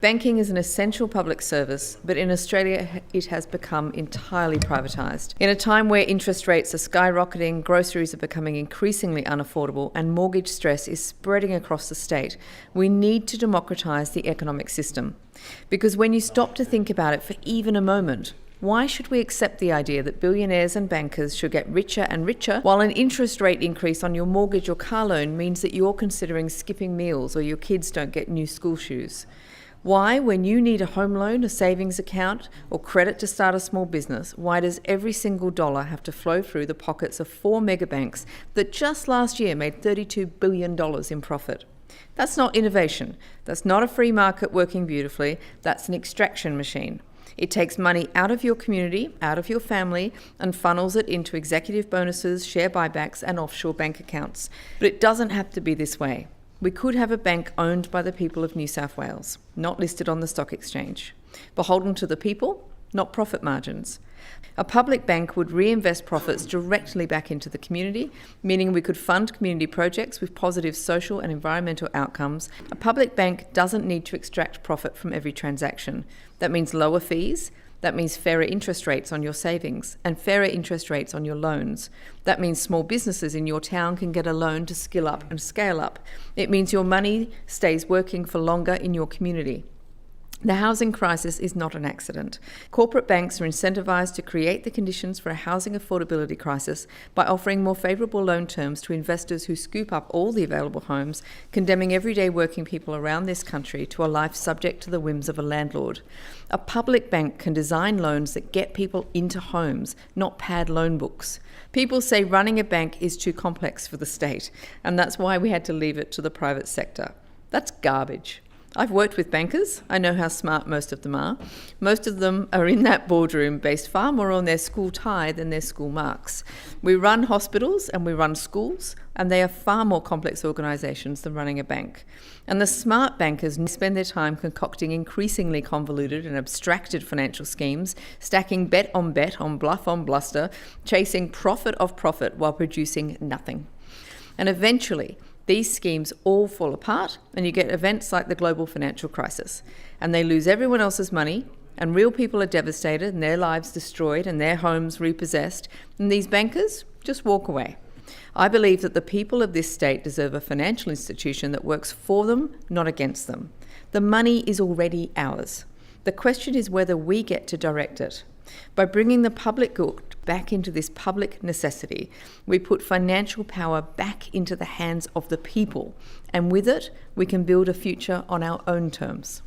Banking is an essential public service, but in Australia it has become entirely privatised. In a time where interest rates are skyrocketing, groceries are becoming increasingly unaffordable, and mortgage stress is spreading across the state, we need to democratise the economic system. Because when you stop to think about it for even a moment, why should we accept the idea that billionaires and bankers should get richer and richer, while an interest rate increase on your mortgage or car loan means that you're considering skipping meals or your kids don't get new school shoes? Why, when you need a home loan, a savings account, or credit to start a small business, why does every single dollar have to flow through the pockets of 4 megabanks that just last year made $32 billion in profit? That's not innovation. That's not a free market working beautifully. That's an extraction machine. It takes money out of your community, out of your family, and funnels it into executive bonuses, share buybacks, and offshore bank accounts. But it doesn't have to be this way. We could have a bank owned by the people of New South Wales, not listed on the stock exchange, beholden to the people, not profit margins. A public bank would reinvest profits directly back into the community, meaning we could fund community projects with positive social and environmental outcomes. A public bank doesn't need to extract profit from every transaction. That means lower fees. That means fairer interest rates on your savings and fairer interest rates on your loans. That means small businesses in your town can get a loan to skill up and scale up. It means your money stays working for longer in your community. The housing crisis is not an accident. Corporate banks are incentivised to create the conditions for a housing affordability crisis by offering more favourable loan terms to investors who scoop up all the available homes, condemning everyday working people around this country to a life subject to the whims of a landlord. A public bank can design loans that get people into homes, not pad loan books. People say running a bank is too complex for the state, and that's why we had to leave it to the private sector. That's garbage. I've worked with bankers. I know how smart most of them are. Most of them are in that boardroom based far more on their school tie than their school marks. We run hospitals and we run schools, and they are far more complex organisations than running a bank. And the smart bankers spend their time concocting increasingly convoluted and abstracted financial schemes, stacking bet on bluff on bluster, chasing profit of profit while producing nothing. And eventually, these schemes all fall apart, and you get events like the global financial crisis. And they lose everyone else's money, and real people are devastated, and their lives destroyed, and their homes repossessed, and these bankers just walk away. I believe that the people of this state deserve a financial institution that works for them, not against them. The money is already ours. The question is whether we get to direct it. By bringing the public good back into this public necessity, we put financial power back into the hands of the people, and with it, we can build a future on our own terms.